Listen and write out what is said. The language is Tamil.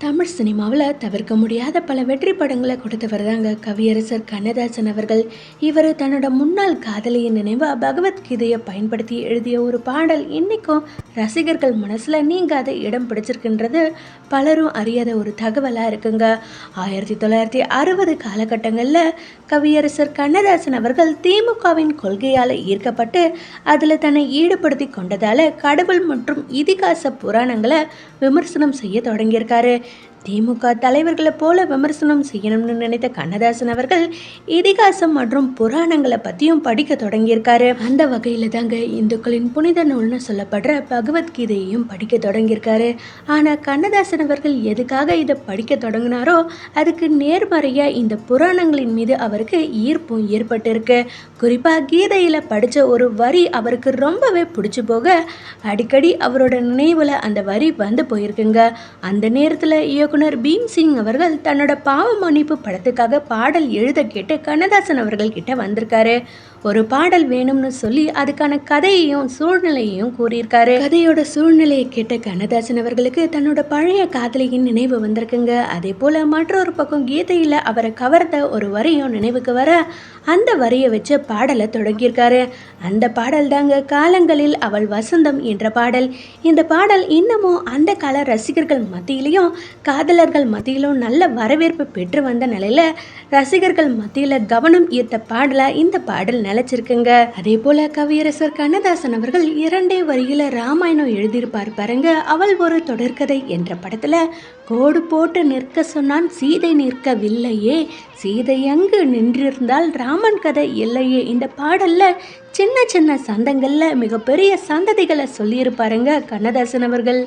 தமிழ் சினிமாவில் தவிர்க்க முடியாத பல வெற்றி படங்களை கொடுத்தவர் தாங்க கவியரசர் கண்ணதாசன் அவர்கள். இவர் தன்னோட முன்னாள் காதலியின் நினைவாக பகவத்கீதையை பயன்படுத்தி எழுதிய ஒரு பாடல் இன்னைக்கும் ரசிகர்கள் மனசில் நீங்காத இடம் பிடிச்சிருக்குன்றது பலரும் அறியாத ஒரு தகவலாக இருக்குங்க. 1960 காலகட்டங்களில் கவியரசர் கண்ணதாசன் அவர்கள் திமுகவின் கொள்கையால் ஈர்க்கப்பட்டு அதில் தன்னை ஈடுபடுத்தி கொண்டதால் கடவுள் மற்றும் இதிகாச புராணங்களை விமர்சனம் செய்ய தொடங்கியிருக்காரு. திமுக தலைவர்களை போல விமர்சனம் செய்யணும்னு நினைத்த கண்ணதாசன் அவர்கள் இதிகாசம் மற்றும் புராணங்களை பற்றியும் படிக்க தொடங்கியிருக்காரு. அந்த வகையில் தாங்க இந்துக்களின் புனித நூல்னு சொல்லப்படுற பகவத்கீதையையும் படிக்க தொடங்கியிருக்காரு. ஆனால் கண்ணதாசன் அவர்கள் எதுக்காக இதை படிக்க தொடங்கினாரோ அதுக்கு நேர்மறையாக இந்த புராணங்களின் மீது அவருக்கு ஈர்ப்பும் ஏற்பட்டிருக்கு. குறிப்பாக கீதையில் படித்த ஒரு வரி அவருக்கு ரொம்பவே பிடிச்சி போக அடிக்கடி அவரோட நினைவில் அந்த வரி வந்து போயிருக்குங்க. அந்த நேரத்தில் இயக்குனர் பீம்சிங் அவர்கள் தன்னோட பாவ மன்னிப்பு படத்துக்காக பாடல் எழுத கேட்டு கண்ணதாசன் அவர்கள் கிட்ட வந்திருக்காரு. ஒரு பாடல் வேணும்னு சொல்லி அதுக்கான கதையையும் சூழ்நிலையையும் கூறியிருக்காரு. கதையோட சூழ்நிலையை கேட்ட கண்ணதாசன் அவர்களுக்கு தன்னோட பழைய காதலியின் நினைவு வந்திருக்குங்க. அதே போல மற்றொரு பக்கம் கீதையில் அவரை கவர்ந்த ஒரு வரியும் நினைவுக்கு வர அந்த வரியை வச்சு பாடலை தொடங்கியிருக்காரு. அந்த பாடல் தாங்க காலங்களில் அவள் வசந்தம் என்ற பாடல். இந்த பாடல் இன்னமும் அந்த கால ரசிகர்கள் மத்தியிலையும் காதலர்கள் மத்தியிலும் நல்ல வரவேற்பு பெற்று வந்த நிலையில ரசிகர்கள் மத்தியில கவனம் ஈர்த்த பாடலா இந்த பாடல் நிலைச்சிருக்குங்க. அதே போல கவியரசர் கண்ணதாசன் அவர்கள் 2 வரியில ராமாயணம் எழுதியிருப்பார் பாருங்க. அவள் ஒரு தொடர்கதை என்ற படத்துல கோடு போட்டு நிற்க சொன்னான் சீதை நிற்கவில்லையே, சீதை அங்கு நின்றிருந்தால் ராமன் கதை இல்லையே. இந்த பாடல்ல சின்ன சின்ன சந்தங்கள்ல மிகப்பெரிய சந்ததிகளை சொல்லியிருப்பாருங்க கண்ணதாசன் அவர்கள்.